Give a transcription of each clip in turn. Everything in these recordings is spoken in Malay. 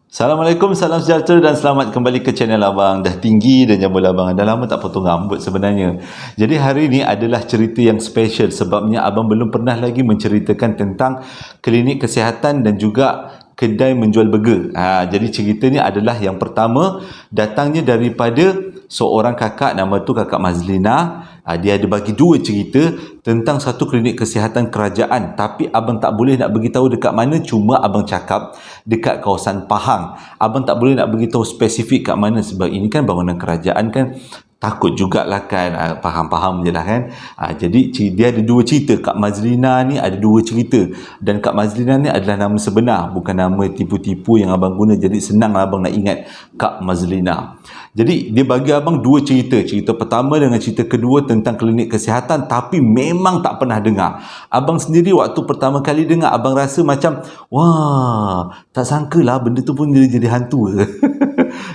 Assalamualaikum, salam sejahtera dan selamat kembali ke channel Abang. Dah tinggi dan jambul Abang. Dah lama tak potong rambut sebenarnya. Jadi hari ini adalah cerita yang special sebabnya Abang belum pernah lagi menceritakan tentang klinik kesihatan dan juga kedai menjual burger. Jadi cerita ni adalah yang pertama datangnya daripada seorang kakak, nama tu Kakak Mazlina. Dia ada bagi dua cerita tentang satu klinik kesihatan kerajaan, tapi abang tak boleh nak beritahu dekat mana, cuma abang cakap dekat kawasan Pahang. Abang tak boleh nak beritahu spesifik kat mana sebab ini kan bangunan kerajaan kan, takut jugalah kan. Faham-faham je lah kan. Jadi dia ada dua cerita. Kak Mazlina ni ada dua cerita, dan Kak Mazlina ni adalah nama sebenar, bukan nama tipu-tipu yang abang guna. Jadi senang abang nak ingat Kak Mazlina. Jadi dia bagi abang dua cerita. Cerita pertama dengan cerita kedua tentang klinik kesihatan, tapi memang tak pernah dengar. Abang sendiri waktu pertama kali dengar, abang rasa macam, wah, tak sangkalah benda tu pun jadi hantu.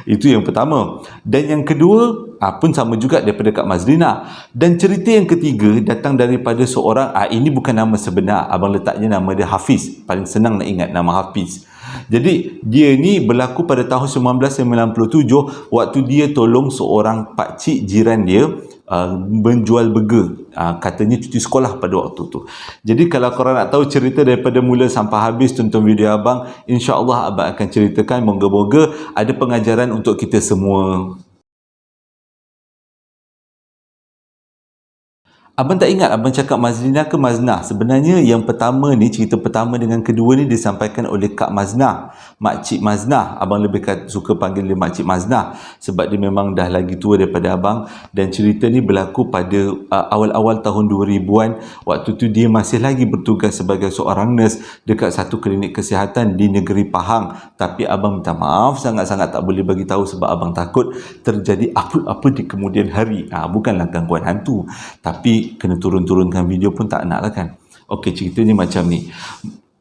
Itu yang pertama. Dan yang kedua pun sama juga daripada Kak Mazlina. Dan cerita yang ketiga datang daripada seorang, ini bukan nama sebenar, abang letaknya nama dia Hafiz. Paling senang nak ingat nama Hafiz. Jadi dia ni berlaku pada tahun 1997 waktu dia tolong seorang pakcik jiran dia menjual burger. Katanya cuti sekolah pada waktu tu. Jadi kalau korang nak tahu cerita daripada mula sampai habis, tonton video abang. InsyaAllah abang akan ceritakan. Moga-moga ada pengajaran untuk kita semua. Abang tak ingat abang cakap Mazlina ke Maznah. Sebenarnya yang pertama ni, cerita pertama dengan kedua ni disampaikan oleh Kak Maznah, Makcik Maznah. Abang lebih suka panggil dia Makcik Maznah sebab dia memang dah lagi tua daripada abang. Dan cerita ni berlaku pada awal-awal tahun 2000-an. Waktu tu dia masih lagi bertugas sebagai seorang nurse dekat satu klinik kesihatan di negeri Pahang. Tapi abang minta maaf sangat-sangat tak boleh bagi tahu sebab abang takut terjadi apa-apa di kemudian hari. Bukanlah gangguan hantu, tapi kena turun-turunkan video pun tak nak lah kan. Okey, ceritanya macam ni.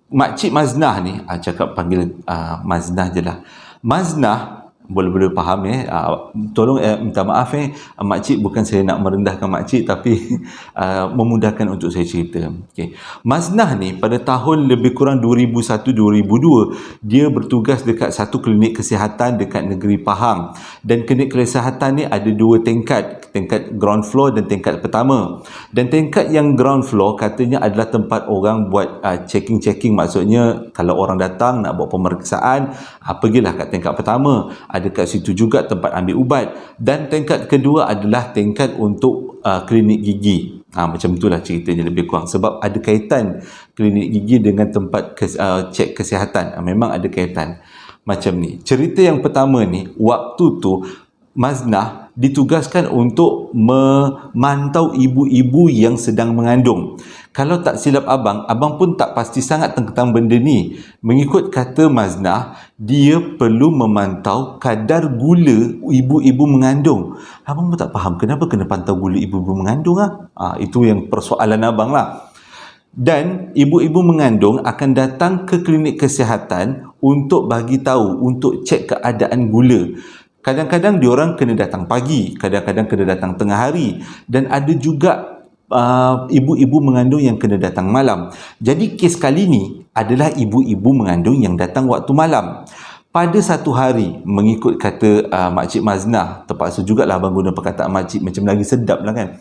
Makcik Maznah ni, cakap panggil Maznah je lah. Maznah, boleh-boleh faham tolong minta maaf makcik, bukan saya nak merendahkan makcik, tapi memudahkan untuk saya cerita. Okay. Maznah ni pada tahun lebih kurang 2001-2002 dia bertugas dekat satu klinik kesihatan dekat negeri Pahang. Dan klinik kesihatan ni ada dua tingkat, tingkat ground floor dan tingkat pertama. Dan tingkat yang ground floor katanya adalah tempat orang buat checking-checking, maksudnya kalau orang datang nak buat pemeriksaan, pergilah kat tingkat pertama. Ada kat situ juga tempat ambil ubat. Dan tingkat kedua adalah tingkat untuk klinik gigi. Macam itulah ceritanya lebih kurang. Sebab ada kaitan klinik gigi dengan tempat cek kesihatan. Memang ada kaitan. Macam ni. Cerita yang pertama ni, waktu tu Maznah ditugaskan untuk memantau ibu-ibu yang sedang mengandung. Kalau tak silap abang pun tak pasti sangat tentang benda ni. Mengikut kata Maznah, dia perlu memantau kadar gula ibu-ibu mengandung. Abang pun tak faham kenapa kena pantau gula ibu-ibu mengandung. Itu yang persoalan abang lah. Dan ibu-ibu mengandung akan datang ke klinik kesihatan untuk bagi tahu, untuk cek keadaan gula. Kadang-kadang diorang kena datang pagi, kadang-kadang kena datang tengah hari, dan ada juga ibu-ibu mengandung yang kena datang malam. Jadi kes kali ni adalah ibu-ibu mengandung yang datang waktu malam. Pada satu hari, mengikut kata Makcik Maznah, terpaksa jugalah abang guna perkataan makcik, macam lagi sedap lah kan.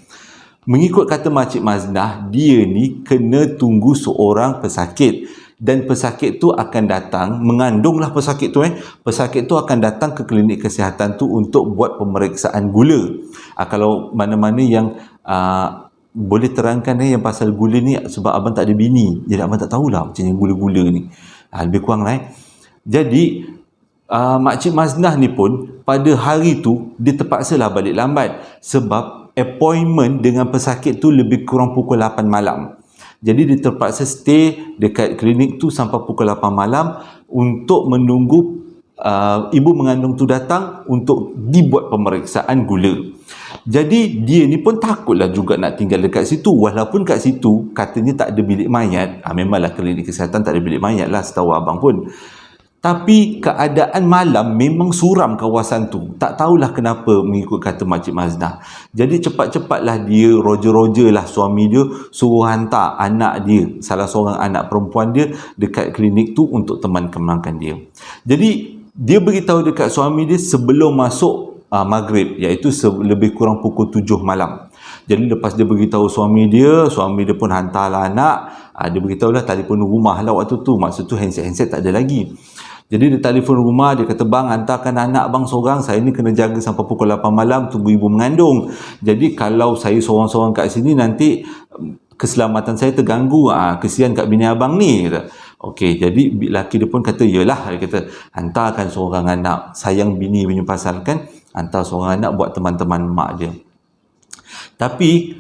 Mengikut kata Makcik Maznah, dia ni kena tunggu seorang pesakit. Dan pesakit tu akan datang, mengandunglah pesakit tu pesakit tu akan datang ke klinik kesihatan tu untuk buat pemeriksaan gula. Kalau mana-mana yang boleh terangkan yang pasal gula ni, sebab abang tak ada bini, jadi abang tak tahulah macam yang gula-gula ni. Lebih kurang lah Jadi Makcik Maznah ni pun pada hari tu dia terpaksalah balik lambat sebab appointment dengan pesakit tu lebih kurang pukul 8 malam. Jadi dia terpaksa stay dekat klinik tu sampai pukul 8 malam untuk menunggu ibu mengandung tu datang untuk dibuat pemeriksaan gula. Jadi dia ni pun takutlah juga nak tinggal dekat situ, walaupun kat situ katanya tak ada bilik mayat. Memanglah klinik kesihatan tak ada bilik mayat lah setahu abang pun. Tapi keadaan malam memang suram kawasan tu. Tak tahulah kenapa mengikut kata Makcik Maznah. Jadi cepat-cepatlah dia, Roger lah suami dia, suruh hantar anak dia, salah seorang anak perempuan dia dekat klinik tu untuk teman-temankan dia. Jadi Dia beritahu dekat suami dia sebelum masuk maghrib, iaitu lebih kurang pukul 7 malam. Jadi lepas dia beritahu suami dia pun hantarlah anak. Dia beritahulah telefon rumah lah waktu tu. Maksud tu handset tak ada lagi. Jadi dia telefon rumah, dia kata, bang, hantarkan anak bang seorang, saya ni kena jaga sampai pukul 8 malam tunggu ibu mengandung. Jadi kalau saya seorang-seorang kat sini nanti keselamatan saya terganggu. Kesian kat bini abang ni, kata. Okey, jadi lelaki dia pun kata, yelah, dia kata, hantarkan seorang anak, sayang bini punya pasal kan, hantar seorang anak buat teman-teman mak dia. Tapi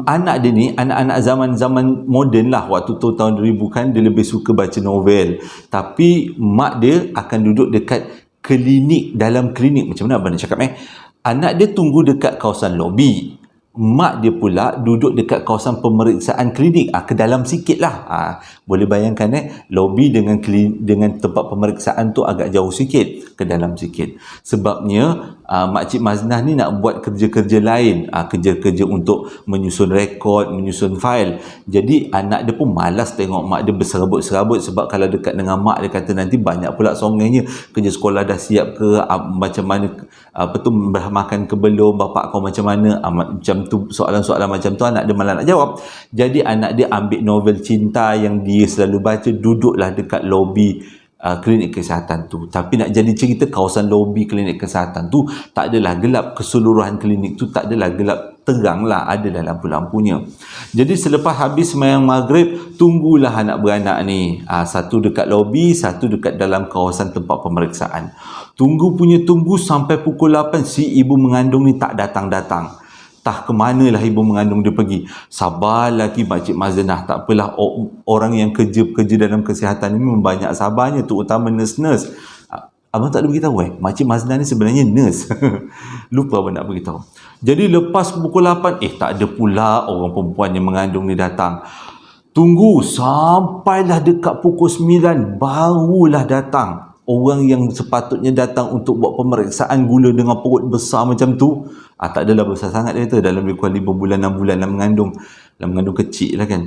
anak dia ni, anak-anak zaman-zaman moden lah, waktu tu tahun 2000 kan, dia lebih suka baca novel. Tapi mak dia akan duduk dekat klinik, dalam klinik, macam mana abang nak cakap anak dia tunggu dekat kawasan lobi, mak dia pula duduk dekat kawasan pemeriksaan klinik, ke dalam sikit lah. Boleh bayangkan lobi dengan tempat pemeriksaan tu agak jauh sikit, ke dalam sikit. Sebabnya Makcik Maznah ni nak buat kerja-kerja lain, kerja-kerja untuk menyusun rekod, menyusun fail. Jadi anak dia pun malas tengok mak dia berserabut-serabut, sebab kalau dekat dengan mak dia kata nanti banyak pula songengnya, kerja sekolah dah siap ke, macam mana, makan ke belum, bapak kau macam mana, macam tu, soalan-soalan macam tu anak dia malah nak jawab. Jadi anak dia ambil novel cinta yang dia selalu baca, duduklah dekat lobi klinik kesihatan tu. Tapi nak jadi cerita, kawasan lobi klinik kesihatan tu tak adalah gelap, keseluruhan klinik tu tak adalah gelap, terang lah, adalah lampu-lampunya. Jadi selepas habis sembahyang maghrib, tunggulah anak beranak ni, satu dekat lobi, satu dekat dalam kawasan tempat pemeriksaan. Tunggu sampai pukul 8, si ibu mengandung ni tak datang-datang. Tah ke manalah ibu mengandung dia pergi. Sabar lagi Makcik Maznah, tak apalah, orang yang kerja dalam kesihatan ni memang banyak sabarnya, terutama nurse-nurse. Abang tak ada beritahu Makcik Maznah ni sebenarnya nurse. Lupa abang nak beritahu. Jadi lepas pukul 8, tak ada pula orang perempuan yang mengandung ni datang. Tunggu sampailah dekat pukul 9, barulah datang orang yang sepatutnya datang untuk buat pemeriksaan gula dengan perut besar macam tu. Tak adalah besar sangat dia kata, dalam lebih kurang 5 bulan 6 bulan dalam mengandung kecil lah kan.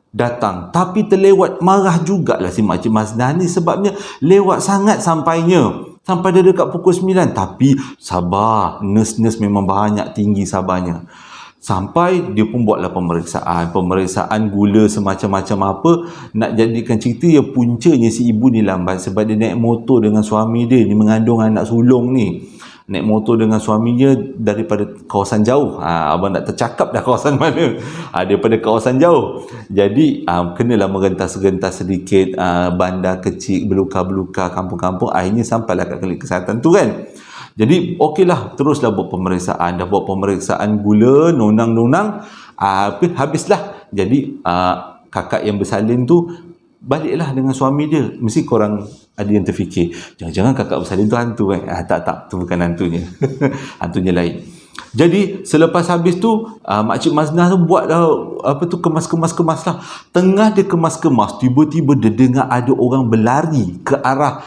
Datang, tapi terlewat. Marah jugalah si Makcik Maznah ni, sebabnya lewat sangat sampainya. Sampai dia dekat pukul 9. Tapi sabar, nurse-nurse memang banyak tinggi sabarnya. Sampai dia pun buatlah pemeriksaan gula semacam-macam apa. Nak jadikan cerita, ya puncanya si ibu ni lambat sebab dia naik motor dengan suami dia ni, mengandung anak sulung ni. Naik motor dengan suaminya daripada kawasan jauh. Abang tak tercakap dah kawasan mana. Daripada kawasan jauh. Jadi kenalah merentas-rentas sedikit, bandar kecil, beluka-beluka, kampung-kampung. Akhirnya sampailah kat klinik kesihatan tu kan. Jadi okeylah, teruslah buat pemeriksaan. Dah buat pemeriksaan gula, nonang-nonang, habislah. Jadi kakak yang bersalin tu baliklah dengan suami dia. Mesti korang ada yang terfikir, jangan-jangan kakak bersalin tu hantu tak, tu bukan hantunya. Hantunya lain. Jadi selepas habis tu Makcik Maznah tu buatlah kemas-kemas lah. Tengah dia kemas-kemas, tiba-tiba dia dengar ada orang berlari ke arah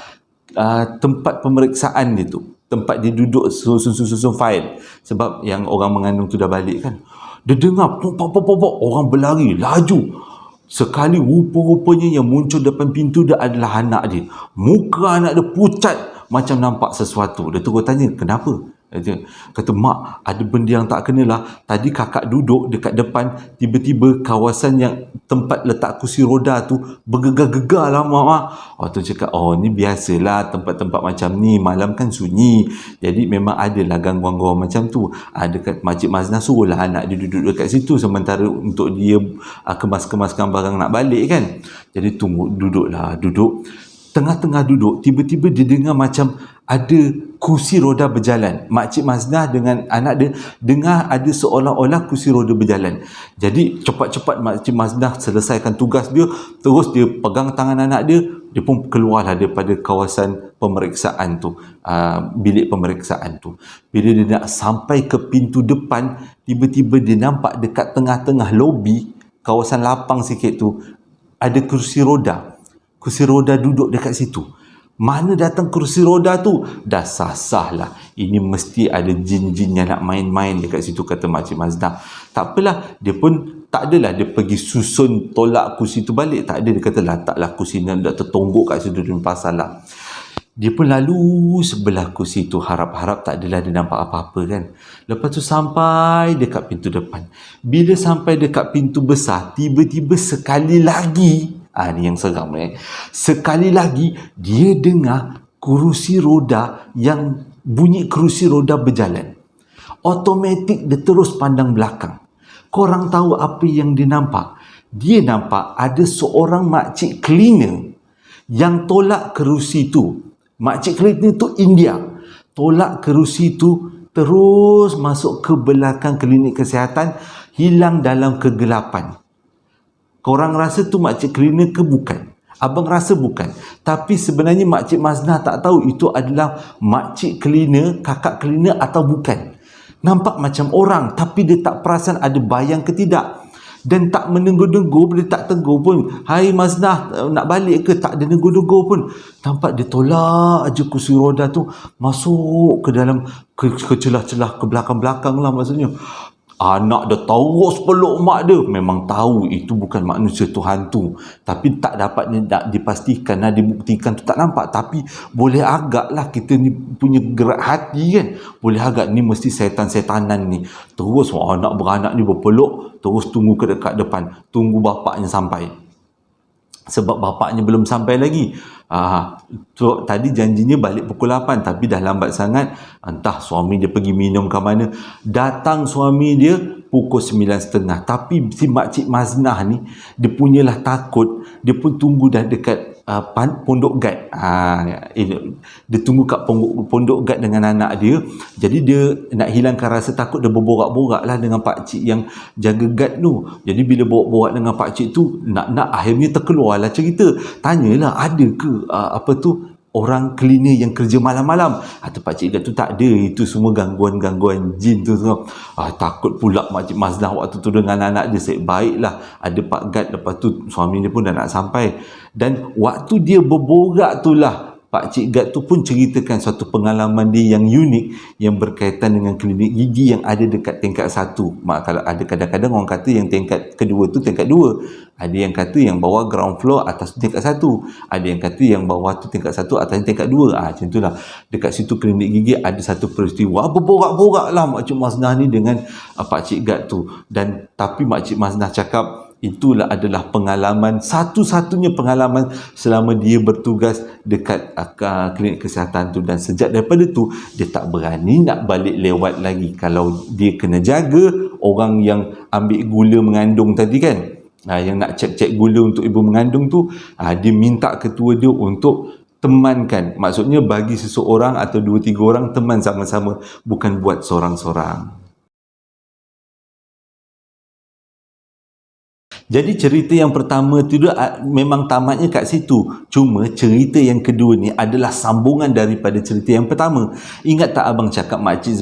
tempat pemeriksaan dia tu, tempat dia duduk susun fail, sebab yang orang mengandung tu dah balik kan. Dia dengar pop, orang berlari laju. Sekali rupa-rupanya yang muncul depan pintu dia adalah anak dia. Muka anak dia pucat macam nampak sesuatu. Dia terus tanya, kenapa? Dia kata, mak, ada benda yang tak kenalah. Tadi kakak duduk dekat depan, tiba-tiba kawasan yang tempat letak kursi roda tu bergegar-gegar lah mak. Tu cakap, ni biasalah tempat-tempat macam ni, malam kan sunyi. Jadi memang adalah gangguan-gangguan macam tu. Dekat Makcik Maznah suruhlah anak dia duduk dekat situ sementara untuk dia kemas-kemaskan barang nak balik kan. Jadi duduk. Tengah-tengah duduk, tiba-tiba dia dengar macam ada kursi roda berjalan. Makcik Maznah dengan anak dia dengar ada seolah-olah kursi roda berjalan. Jadi cepat-cepat Makcik Maznah selesaikan tugas dia, terus dia pegang tangan anak dia, dia pun keluarlah daripada kawasan pemeriksaan tu, bilik pemeriksaan tu. Bila dia nak sampai ke pintu depan, tiba-tiba dia nampak dekat tengah-tengah lobi, kawasan lapang sikit tu, ada kursi roda. Kursi roda duduk dekat situ. Mana datang kursi roda tu? Dah sah lah. Ini mesti ada jin-jin yang nak main-main dekat situ, kata Makcik Maznah. Tak apalah, dia pun tak adalah dia pergi susun tolak kursi tu balik. Tak ada, dia kata letaklah kursi ni dah tertonggok kat situ, dia pasal lah. Dia pun lalu sebelah kursi tu, harap-harap tak adalah dia nampak apa-apa kan. Lepas tu sampai dekat pintu depan. Bila sampai dekat pintu besar, tiba-tiba sekali lagi, ni yang seram sekali lagi dia dengar kerusi roda, yang bunyi kerusi roda berjalan. Automatik dia terus pandang belakang. Korang tahu apa yang dia nampak? Dia nampak ada seorang makcik cleaner yang tolak kerusi tu. Makcik cleaner tu India. Tolak kerusi tu, terus masuk ke belakang klinik kesihatan, hilang dalam kegelapan. Korang rasa tu makcik cleaner ke bukan? Abang rasa bukan. Tapi sebenarnya Makcik Maznah tak tahu itu adalah makcik cleaner, kakak cleaner atau bukan. Nampak macam orang, tapi dia tak perasan ada bayang ke tidak. Dan tak menenggur-nenggur, boleh tak tegur pun, "Hai Maznah, nak balik ke?" Tak ada nenggur-nenggur pun. Nampak dia tolak aja kursi roda tu masuk ke dalam, ke celah-celah, ke belakang-belakang lah maksudnya. Anak dia terus peluk mak dia. Memang tahu itu bukan manusia, tu hantu. Tapi tak dapat nak dipastikan, nak dibuktikan tu tak nampak. Tapi boleh agak lah, kita ni punya gerak hati kan. Boleh agak ni mesti setan-setanan ni. Terus anak beranak ni berpeluk, terus tunggu ke dekat depan. Tunggu bapaknya sampai. Sebab bapaknya belum sampai lagi. Tadi janjinya balik pukul 8, tapi dah lambat sangat. Entah suami dia pergi minum ke mana. Datang suami dia pukul 9.30. Tapi si Makcik Maznah ni, dia punyalah takut. Dia pun tunggu dah dekat pondok guard. Dia tunggu kat pondok guard dengan anak dia. Jadi dia nak hilangkan rasa takut, dia berborak-borak lah dengan pakcik yang jaga guard tu. Jadi bila borak-borak dengan pakcik tu, nak akhirnya terkeluarlah cerita. Tanyalah, ada ke orang cleaner yang kerja malam-malam? Atau pakcik guard tu tak ada, itu semua gangguan-gangguan jin tu semua. Takut pula Makcik Maznah waktu tu dengan anak dia. Baiklah ada pak guard. Lepas tu suami dia pun dah nak sampai. Dan waktu dia berborak tu lah, Pakcik Gad tu pun ceritakan suatu pengalaman dia yang unik, yang berkaitan dengan klinik gigi yang ada dekat tingkat 1. Kalau ada kadang-kadang orang kata yang tingkat kedua tu tingkat 2. Ada yang kata yang bawah ground floor, atas tu tingkat 1. Ada yang kata yang bawah tu tingkat 1, atas tingkat 2. Macam itulah. Dekat situ klinik gigi ada satu peristiwa. Berborak-borak lah Makcik Maznah ni dengan Pakcik Gad tu. Dan tapi Makcik Maznah cakap, itulah adalah pengalaman, satu-satunya pengalaman selama dia bertugas dekat klinik kesihatan tu. Dan sejak daripada tu, dia tak berani nak balik lewat lagi. Kalau dia kena jaga orang yang ambil gula mengandung tadi kan, yang nak cek-cek gula untuk ibu mengandung tu, dia minta ketua dia untuk temankan. Maksudnya bagi seseorang atau 2-3 orang teman sama-sama, bukan buat seorang-seorang. Jadi cerita yang pertama tu memang tamatnya kat situ. Cuma cerita yang kedua ni adalah sambungan daripada cerita yang pertama. Ingat tak abang cakap Makcik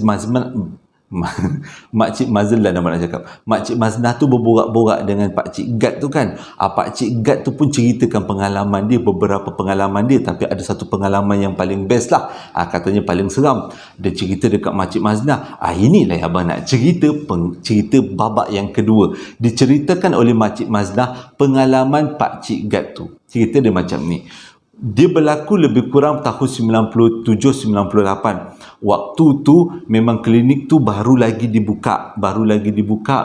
Maznah nama nak cakap. Makcik Maznah tu berborak-borak dengan Pakcik Gad tu kan. Pakcik Gad tu pun ceritakan pengalaman dia, beberapa pengalaman dia. Tapi ada satu pengalaman yang paling best lah. Katanya paling seram. Dia cerita dekat Makcik Maznah. Inilah yang abang nak cerita, cerita babak yang kedua. Diceritakan oleh Makcik Maznah pengalaman Pakcik Gad tu. Cerita dia macam ni. Dia berlaku lebih kurang tahun 97-98. Waktu tu memang klinik tu baru lagi dibuka.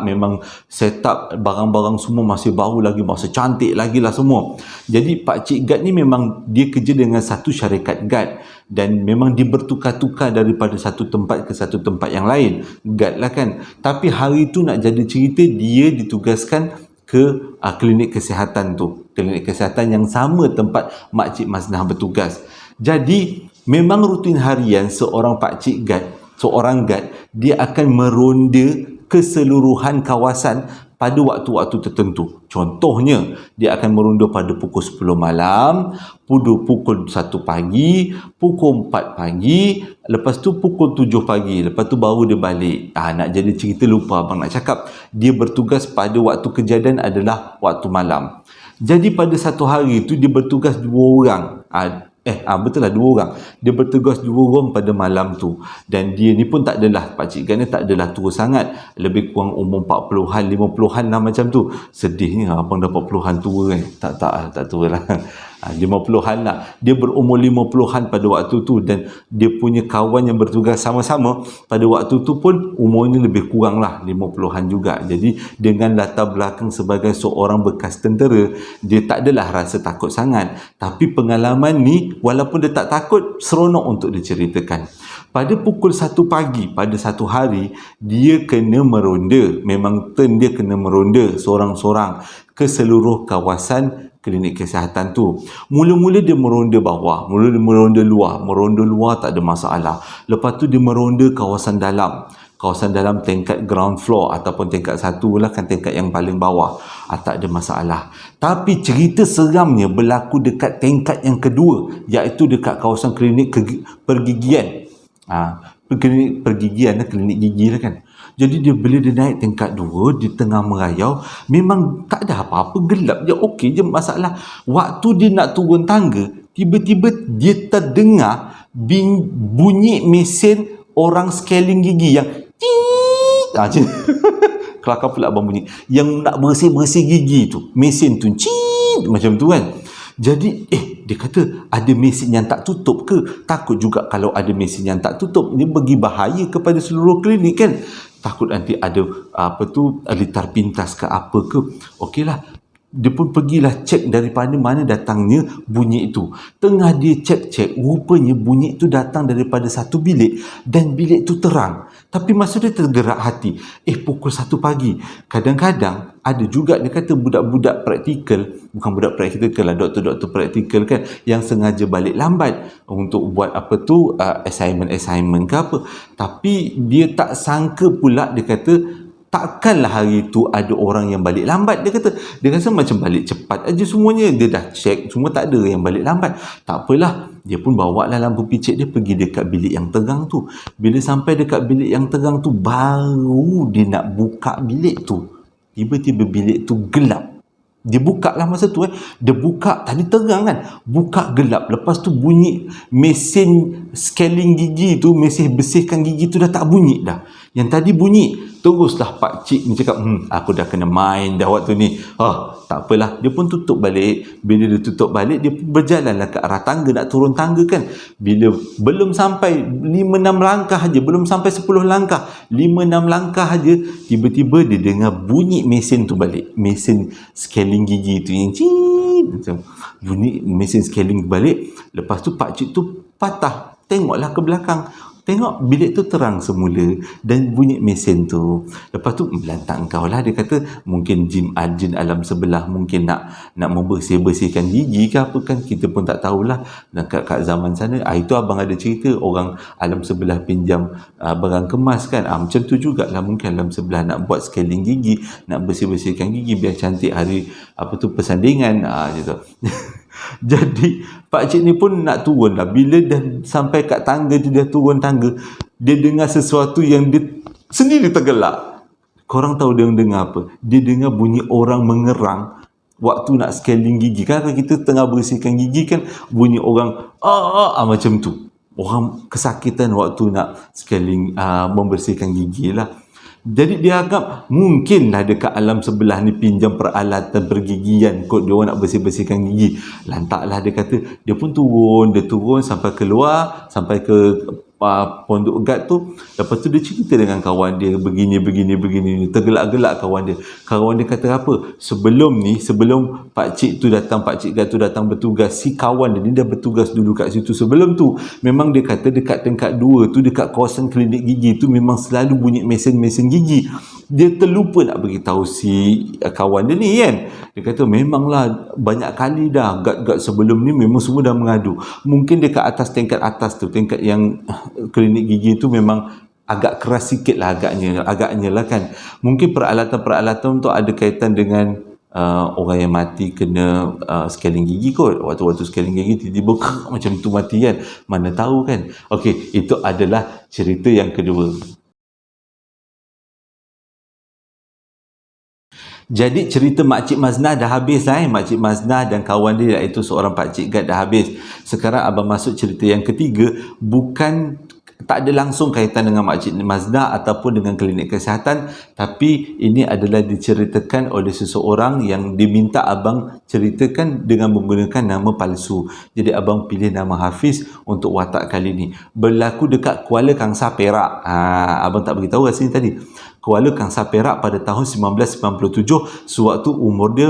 Memang set up barang-barang semua masih baru lagi, masih cantik lagi lah semua. Jadi Pakcik Gad ni memang dia kerja dengan satu syarikat guard. Dan memang dia bertukar-tukar daripada satu tempat ke satu tempat yang lain. Guard lah kan. Tapi hari tu nak jadi cerita, dia ditugaskan ke klinik kesihatan tu. Klinik kesihatan yang sama tempat Makcik Maznah bertugas. Jadi memang rutin harian seorang Pakcik Gad, seorang Gad, dia akan meronda keseluruhan kawasan pada waktu-waktu tertentu. Contohnya, dia akan meronda pada pukul 10 malam, pukul 1 pagi, pukul 4 pagi, lepas tu pukul 7 pagi, lepas tu baru dia balik. Nak jadi cerita lupa abang nak cakap. Dia bertugas pada waktu kejadian adalah waktu malam. Jadi pada satu hari tu dia bertugas 2 orang. Betul lah 2 orang. Dia bertugas 2 orang pada malam tu. Dan dia ni pun tak adalah, Pakcik Gad ni tak adalah tua sangat. Lebih kurang umur 40-an, 50-an lah macam tu. Sedihnya abang dah 40-an tua kan. Tak tua lah. 50-an lah. Dia berumur 50-an pada waktu tu, dan dia punya kawan yang bertugas sama-sama pada waktu tu pun umurnya lebih kurang lah 50-an juga. Jadi dengan latar belakang sebagai seorang bekas tentera, dia tak adalah rasa takut sangat. Tapi pengalaman ni, walaupun dia tak takut, seronok untuk diceritakan. Pada pukul 1 pagi pada satu hari, dia kena meronda. Memang turn dia kena meronda seorang-seorang ke seluruh kawasan klinik kesihatan tu. Mula-mula dia meronda bawah, mula dia meronda luar. Meronda luar tak ada masalah. Lepas tu dia meronda kawasan dalam. Kawasan dalam tingkat ground floor ataupun tingkat 1 lah, kan tingkat yang paling bawah. Tak ada masalah. Tapi cerita seramnya berlaku dekat tingkat yang kedua, iaitu dekat kawasan klinik pergigian. Klinik pergigian, klinik gigi lah kan. Jadi bila dia naik tingkat 2, di tengah merayau, memang tak ada apa-apa, gelap je, okey je. Masalah waktu dia nak turun tangga, tiba-tiba dia terdengar bunyi mesin orang scaling gigi yang kelakar pula abang bunyi, yang nak bersih-bersih gigi tu, mesin tu macam tu kan. Jadi dia kata ada mesin yang tak tutup ke? Takut juga kalau ada mesin yang tak tutup, ini bagi bahaya kepada seluruh klinik kan. Takut nanti ada litar pintas ke apa ke. Okeylah, dia pun pergilah cek daripada mana datangnya bunyi itu. Tengah dia cek-cek, rupanya bunyi itu datang daripada satu bilik, dan bilik itu terang. Tapi masa dia tergerak hati, pukul 1 pagi. Kadang-kadang ada juga, dia kata, budak-budak praktikal, bukan budak praktikal lah, doktor-doktor praktikal kan, yang sengaja balik lambat untuk buat assignment ke apa. Tapi dia tak sangka pula, dia kata, takkanlah hari itu ada orang yang balik lambat. Dia rasa macam balik cepat aja semuanya. Dia dah check semua, tak ada yang balik lambat. Tak apalah, dia pun bawa lah lampu picit dia pergi dekat bilik yang terang tu. Bila sampai dekat bilik yang terang tu, baru dia nak buka bilik tu, tiba-tiba bilik tu gelap. Dia buka lah masa tu dia buka, tadi terang kan, buka gelap. Lepas tu bunyi mesin scaling gigi tu, mesin bersihkan gigi tu dah tak bunyi dah. Yang tadi bunyi. Teruslah Pak Cik ni cakap, aku dah kena main dah waktu ni. Tak apalah, dia pun tutup balik. Bila dia tutup balik, dia pun berjalanlah ke arah tangga, nak turun tangga kan. Bila belum sampai 5-6 langkah aja, belum sampai 10 langkah, 5-6 langkah aja, tiba-tiba dia dengar bunyi mesin tu balik. Mesin scaling gigi tu yang macam bunyi mesin scaling balik. Lepas tu Pak Cik tu patah, tengoklah ke belakang. Tengok bilik tu terang semula dan bunyi mesin tu. Lepas tu belantak engkau lah, dia kata, mungkin jin alam sebelah mungkin nak membersih-bersihkan gigi ke apa kan, kita pun tak tahulah. Dan kat zaman sana, itu abang ada cerita, orang alam sebelah pinjam barang kemas kan. Macam tu jugalah, mungkin alam sebelah nak buat scaling gigi, nak bersih-bersihkan gigi biar cantik hari persandingan gitu. Jadi Pak Cik ni pun nak turun lah. Bila dah sampai kat tangga, dia dah turun tangga, dia dengar sesuatu yang dia sendiri tergelak. Korang tahu dia dengar apa? Dia dengar bunyi orang mengerang waktu nak scaling gigi. Kan kita tengah bersihkan gigi kan, bunyi orang macam tu. Orang kesakitan waktu nak scaling, membersihkan gigi lah. Jadi dia anggap mungkinlah dekat alam sebelah ni pinjam peralatan pergigian kot dia orang nak bersih-bersihkan gigi. Lantaklah dia kata, dia pun turun sampai keluar, sampai ke pondok guard tu. Lepas tu dia cerita dengan kawan dia, begini. Tergelak-gelak kawan dia. Kawan dia kata apa? Sebelum Pak Cik guard tu datang bertugas, si kawan dia ni dah bertugas dulu kat situ. Sebelum tu memang dia kata dekat tingkat 2 tu, dekat kawasan klinik gigi tu, memang selalu bunyi mesin-mesin gigi. Dia terlupa nak beritahu si kawan dia ni kan. Dia kata memanglah banyak kali dah guard-guard sebelum ni memang semua dah mengadu. Mungkin dekat atas, tingkat atas tu, tingkat yang klinik gigi tu memang agak keras sikit lah, agaknya lah kan. Mungkin peralatan-peralatan tu ada kaitan dengan orang yang mati kena scaling gigi kot. Waktu scaling gigi tiba-tiba macam tu mati kan, mana tahu kan. Okey, itu adalah cerita yang kedua. Jadi cerita Makcik Maznah dah habis lah. Makcik Maznah dan kawan dia, iaitu seorang pakcik guard, dah habis. Sekarang abang masuk cerita yang ketiga. Bukan tak ada langsung kaitan dengan Makcik Mazna ataupun dengan klinik kesihatan, tapi ini adalah diceritakan oleh seseorang yang diminta abang ceritakan dengan menggunakan nama palsu. Jadi abang pilih nama Hafiz untuk watak kali ini. Berlaku dekat Kuala Kangsar, Perak. Abang tak beritahu kat sini tadi. Kuala Kangsar, Perak pada tahun 1997, sewaktu umur dia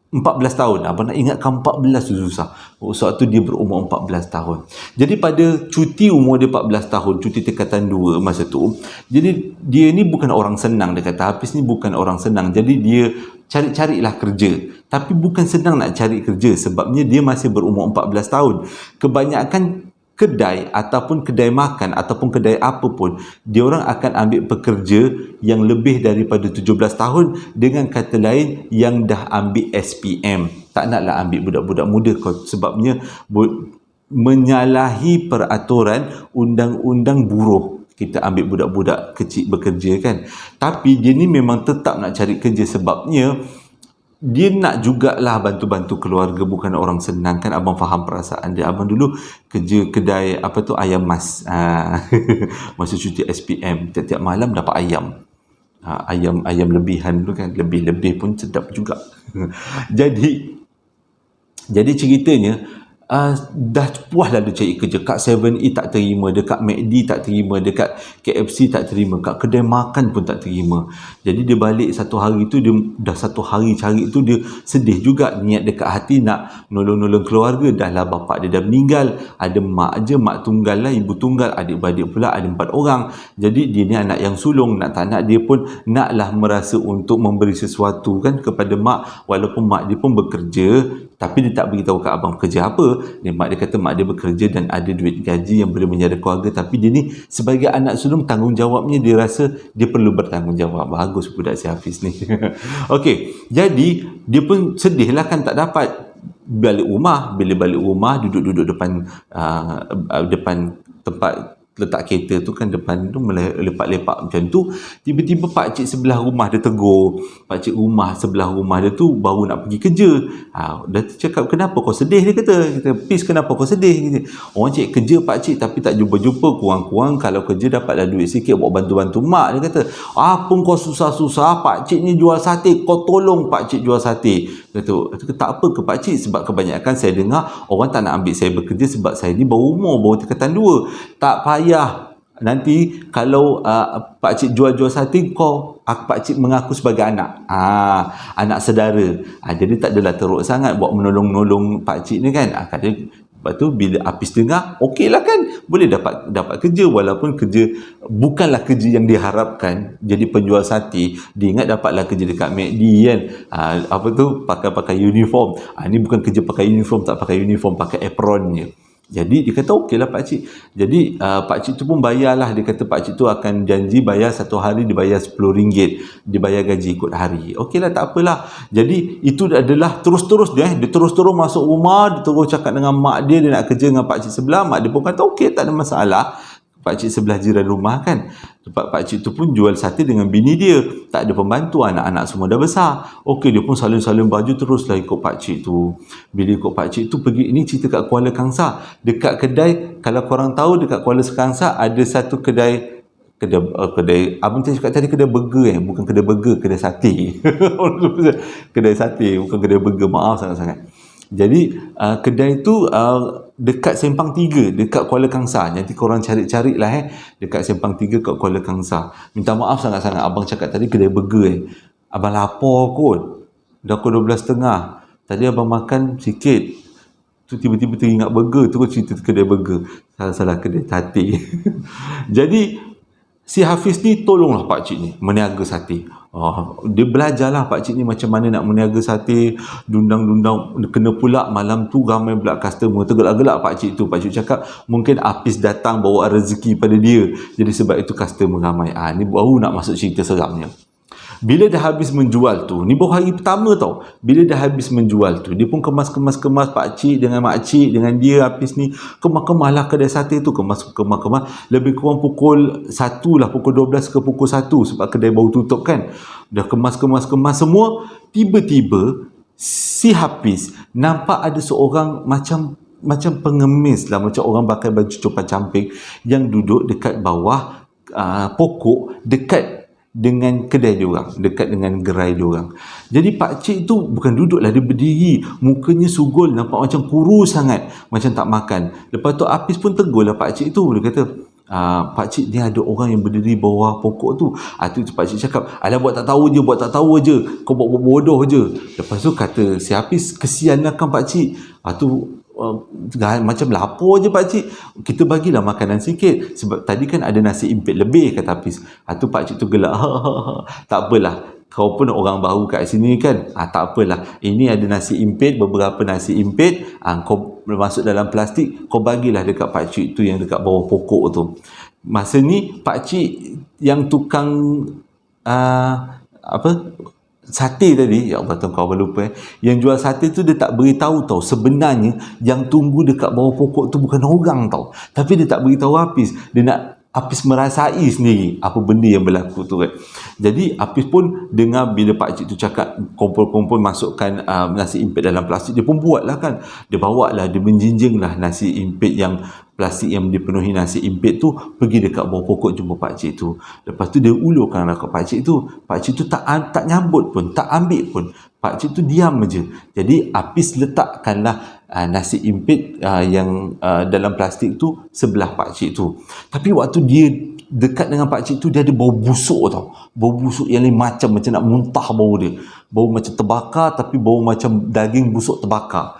14 tahun. Abang nak ingatkan 14 tu susah. Sewaktu dia berumur 14 tahun. Jadi pada cuti umur dia 14 tahun, cuti tingkatan 2 masa tu, jadi dia ni bukan orang senang. Dia kata Hafiz ni bukan orang senang. Jadi dia cari-carilah kerja. Tapi bukan senang nak cari kerja sebabnya dia masih berumur 14 tahun. Kebanyakan kedai ataupun kedai makan ataupun kedai apa pun, dia orang akan ambil pekerja yang lebih daripada 17 tahun, dengan kata lain yang dah ambil SPM. Tak naklah ambil budak-budak muda sebabnya menyalahi peraturan undang-undang buruh. Kita ambil budak-budak kecil bekerja kan. Tapi dia ni memang tetap nak cari kerja sebabnya dia nak jugalah bantu-bantu keluarga, bukan orang senang kan. Abang faham perasaan dia. Abang dulu kerja kedai apa tu, ayam mas. Masa cuti SPM, tiap-tiap malam dapat ayam. Ayam lebihan tu kan, lebih-lebih pun sedap juga. jadi ceritanya dah puas lah dia cari kerja. Kat 7E tak terima, dekat McD tak terima, dekat KFC tak terima, kat kedai makan pun tak terima. Jadi dia balik satu hari tu, dia dah satu hari cari tu, dia sedih juga. Niat dekat hati nak nolong-nolong keluarga. Dah lah bapak dia dah meninggal, ada mak je, mak tunggal lah, ibu tunggal, adik-beradik pula ada 4 orang. Jadi dia ni anak yang sulung, nak tak nak dia pun naklah merasa untuk memberi sesuatu kan kepada mak, walaupun mak dia pun bekerja. Tapi dia tak beritahu kat abang kerja apa. Mak dia kata mak dia bekerja dan ada duit gaji yang boleh menjadi keluarga. Tapi dia ni sebagai anak sulung, tanggungjawabnya dia rasa dia perlu bertanggungjawab. Bagus budak si Hafiz ni. Okey, jadi dia pun sedih lah kan, tak dapat balik rumah. Bila balik rumah, duduk-duduk depan tempat letak kereta tu kan, depan tu lepak-lepak macam tu. Tiba-tiba pakcik sebelah rumah dia tegur. Pakcik rumah sebelah rumah dia tu baru nak pergi kerja. Dia cakap, kenapa kau sedih? Dia kata, Pis, kenapa kau sedih? Kata, orang cik kerja pakcik tapi tak jumpa-jumpa. Kurang-kurang kalau kerja dapatlah duit sikit buat bantu-bantu mak. Dia kata, apa kau susah-susah? Pakcik ni jual sate, kau tolong pakcik jual sate. Kata, tak apa ke pakcik, sebab kebanyakan saya dengar orang tak nak ambil saya bekerja sebab saya ni baru umur, baru tingkatan 2. Tak payah, nanti kalau pakcik jual-jual sate, pakcik mengaku sebagai anak, anak saudara. Jadi tak adalah teruk sangat buat menolong-nolong pakcik ni kan. Lepas tu bila Hafiz dengar, okey lah kan, boleh dapat kerja, walaupun kerja bukanlah kerja yang diharapkan, jadi penjual sate. Dia ingat dapatlah kerja dekat McD kan, pakai uniform. Ni bukan kerja pakai uniform, tak pakai uniform, pakai apronnya. Jadi dia kata okeylah pakcik. Jadi pakcik tu pun bayarlah. Dia kata pakcik tu akan janji bayar satu hari, dia bayar RM10. Dia bayar gaji ikut hari. Okeylah, tak apalah. Jadi itu adalah terus-terus dia terus-terus masuk rumah, dia terus cakap dengan mak dia nak kerja dengan pakcik sebelah. Mak dia pun kata okey, tak ada masalah. Pakcik sebelah jiran rumah kan. Pakcik tu pun jual sate dengan bini dia. Tak ada pembantu, anak-anak semua dah besar. Okey, dia pun salin-salin baju teruslah ikut pakcik tu. Bila ikut pakcik tu pergi, ini cerita kat Kuala Kangsar. Dekat kedai, kalau korang tahu dekat Kuala Kangsar ada satu kedai abang cakap tadi kedai burger bukan kedai burger, kedai sate. Kedai sate, bukan kedai burger, maaf sangat-sangat. Jadi kedai tu dekat Sempang 3, dekat Kuala Kangsar. Nanti korang cari-carilah dekat Sempang 3 kat Kuala Kangsar. Minta maaf sangat-sangat, abang cakap tadi kedai burger abang lapar kot. Dah pukul 12.30. Tadi abang makan sikit, tu tiba-tiba teringat burger, terus cerita kedai burger. Salah kedai sate. Jadi si Hafiz ni tolonglah pakcik ni meniaga sate. Dia belajarlah pakcik ni macam mana nak meniaga sate, dundang-dundang. Kena pula malam tu ramai pula customer, tergelak-gelak pakcik tu. Pakcik cakap mungkin Hafiz datang bawa rezeki pada dia, jadi sebab itu customer ramai. Ni baru nak masuk cerita seramnya. Bila dah habis menjual tu, ni baru hari pertama tau. Bila dah habis menjual tu, dia pun kemas pakcik dengan makcik dengan dia Hafiz ni. Kemas-kemas lah kedai sate tu, kemas. Lebih kurang pukul 1 lah, pukul 12 ke pukul 1 sebab kedai baru tutup kan. Dah kemas semua. Tiba-tiba si Hafiz nampak ada seorang macam macam pengemis lah, macam orang pakai baju copan camping yang duduk dekat bawah pokok dekat dengan kedai diorang, dekat dengan gerai diorang. Jadi pakcik tu bukan duduk lah, dia berdiri, mukanya sugul, nampak macam kurus sangat, macam tak makan. Lepas tu Hafiz pun tegur lah pakcik tu, dia kata, pakcik ni ada orang yang berdiri bawah pokok tu. Tu pakcik cakap, alah buat tak tahu je, kau buat bodoh je. Lepas tu kata si Hafiz, kesian lah kan pakcik. Macam lapar je pakcik, kita bagilah makanan sikit sebab tadi kan ada nasi impit lebih, kata Hafiz. Tu pakcik tu gelak, tak apalah, kau pun orang baru kat sini kan, tak apalah, ini ada nasi impit, beberapa nasi impit, kau masuk dalam plastik, kau bagilah dekat pakcik tu yang dekat bawah pokok tu. Masa ni pakcik yang tukang sate tadi, ya Allah, kau lupa yang jual sate tu, dia tak beritahu tau, sebenarnya yang tunggu dekat bawah pokok tu bukan orang tau, tapi dia tak beritahu Hafiz, dia nak Hafiz merasai sendiri apa benda yang berlaku tu kan. Jadi Hafiz pun dengar bila pakcik tu cakap kumpul-kumpul masukkan nasi impit dalam plastik, dia pun buat lah kan, dia bawa lah, dia menjinjing lah nasi impit yang plastik yang dipenuhi nasi impit tu, pergi dekat bawah pokok jumpa pakcik tu. Lepas tu dia ulurkan lah kat pakcik tu tak nyambut pun, tak ambil pun, pakcik tu diam je. Jadi Hafiz letakkanlah nasi impit yang dalam plastik tu sebelah pakcik tu. Tapi waktu dia dekat dengan pakcik tu, dia ada bau busuk tau, bau busuk yang lain macam nak muntah bau dia, bau macam terbakar, tapi bau macam daging busuk terbakar.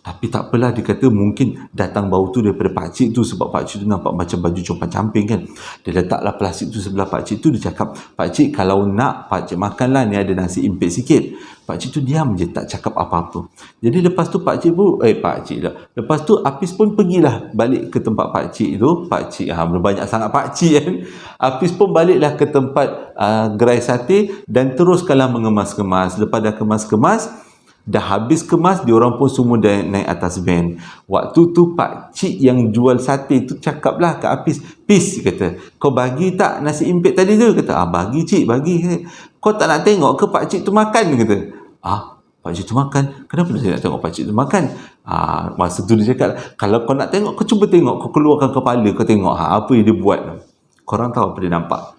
Tapi tak apalah, dia kata mungkin datang bau tu daripada pakcik tu, sebab pakcik tu nampak macam baju copan camping kan. Dia letaklah plastik tu sebelah pakcik tu, dia cakap, pakcik kalau nak pakcik makanlah, ni ada nasi impit sikit. Pakcik tu diam je, tak cakap apa-apa. Jadi lepas tu lepas tu Hafiz pun pergilah balik ke tempat pakcik tu. Pakcik, banyak sangat pakcik kan. Hafiz pun baliklah ke tempat gerai sate dan teruskanlah mengemas-kemas. Lepas dah kemas-kemas, dah habis kemas, diorang pun semua dah naik atas van. Waktu tu pakcik yang jual sate tu cakap lah kat Hafiz, "Pis," kata, "kau bagi tak nasi impit tadi tu?" Kata, "Bagi cik, bagi." "Kau tak nak tengok ke pakcik tu makan?" Kata, "Pakcik tu makan? Kenapa dia nak tengok pakcik tu makan?" Masa tu dia cakap, "Kalau kau nak tengok, kau cuba tengok, kau keluarkan kepala, kau tengok apa yang dia buat." Korang tahu apa dia nampak?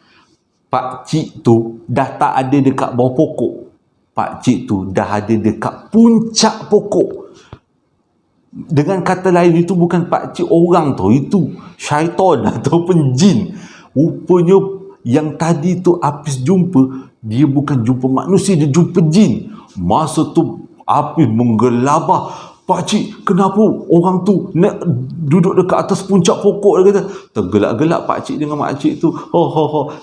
Pakcik tu dah tak ada dekat bawah pokok. Pakcik tu dah ada dekat puncak pokok. Dengan kata lain, itu bukan pakcik orang tu, itu syaitan ataupun jin. Rupanya yang tadi tu Hafiz jumpa, dia bukan jumpa manusia, dia jumpa jin. Masa tu Hafiz menggelabah, "Pakcik, kenapa orang tu nak duduk dekat atas puncak pokok?" Dia kata. Tergelak-gelak pakcik dengan makcik tu.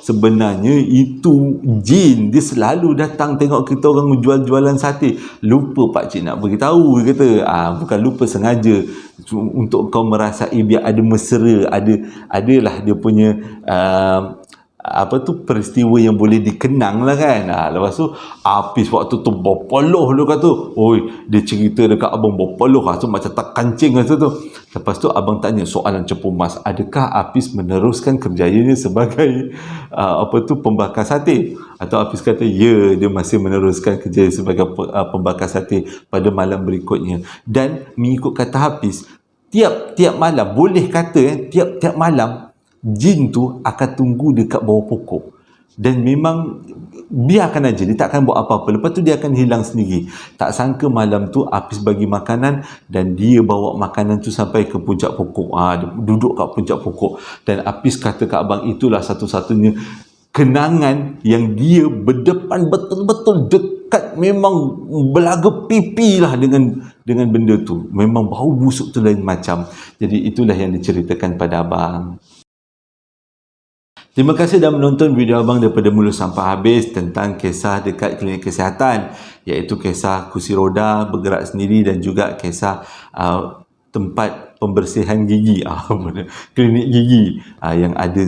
Sebenarnya itu jin. Dia selalu datang tengok kita orang jual-jualan sate. Lupa pakcik nak beritahu, dia kata. Bukan lupa, sengaja untuk kau merasai, biar ada mesra, adalah dia punya peristiwa yang boleh dikenang lah kan. Lepas tu Hafiz waktu tu berpeluh, dia kata, dia cerita dekat abang berpeluh, so macam tak kancing masa tu. Lepas tu abang tanya soalan cepu mas, adakah Hafiz meneruskan kerjayanya sebagai pembakar sate? Atau Hafiz kata, ya, dia masih meneruskan kerjaya sebagai pembakar sate pada malam berikutnya. Dan mengikut kata Hafiz, tiap malam, boleh kata tiap malam jin tu akan tunggu dekat bawah pokok, dan memang biarkan aja, dia tak akan buat apa-apa. Lepas tu dia akan hilang sendiri. Tak sangka malam tu Hafiz bagi makanan, dan dia bawa makanan tu sampai ke puncak pokok. Dia duduk kat puncak pokok, dan Hafiz kata kat abang, itulah satu-satunya kenangan yang dia berdepan betul-betul dekat, memang belaga pipi lah dengan benda tu. Memang bau busuk tu lain macam. Jadi itulah yang diceritakan pada abang. Terima kasih dah menonton video abang daripada mula sampai habis tentang kisah dekat klinik kesihatan, iaitu kisah kursi roda bergerak sendiri dan juga kisah tempat pembersihan gigi, klinik gigi yang ada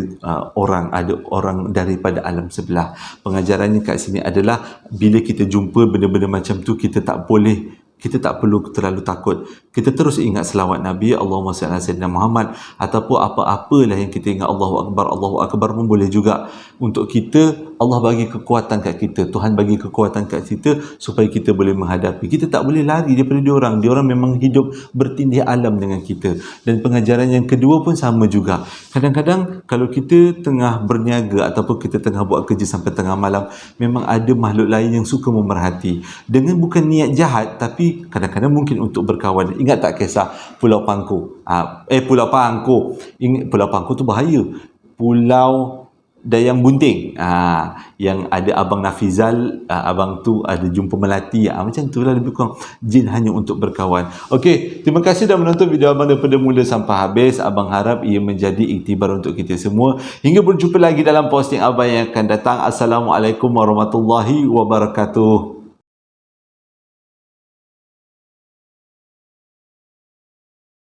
orang daripada alam sebelah. Pengajarannya kat sini adalah bila kita jumpa benda-benda macam tu, kita tak perlu terlalu takut. kita terus ingat selawat Nabi, Allahumma salli ala sayyidina Muhammad, ataupun apa-apalah yang kita ingat Allahu Akbar pun boleh juga. Untuk kita, Allah bagi kekuatan kat kita, Tuhan bagi kekuatan kat kita supaya kita boleh menghadapi. Kita tak boleh lari daripada diorang. Diorang memang hidup bertindih alam dengan kita. Dan pengajaran yang kedua pun sama juga. Kadang-kadang kalau kita tengah berniaga ataupun kita tengah buat kerja sampai tengah malam, memang ada makhluk lain yang suka memerhati. Dengan bukan niat jahat, tapi kadang-kadang mungkin untuk berkawan. Ingat tak kisah Pulau Pangku? Pulau Pangku. Ingat Pulau Pangku tu bahaya. Pulau Dayang Bunting, yang ada Abang Nafizal, abang tu ada jumpa melati, macam tu lah, lebih kurang jin hanya untuk berkawan. Okey, terima kasih dah menonton video abang daripada mula sampai habis. Abang harap ia menjadi iktibar untuk kita semua. Hingga berjumpa lagi dalam posting abang yang akan datang. Assalamualaikum warahmatullahi wabarakatuh.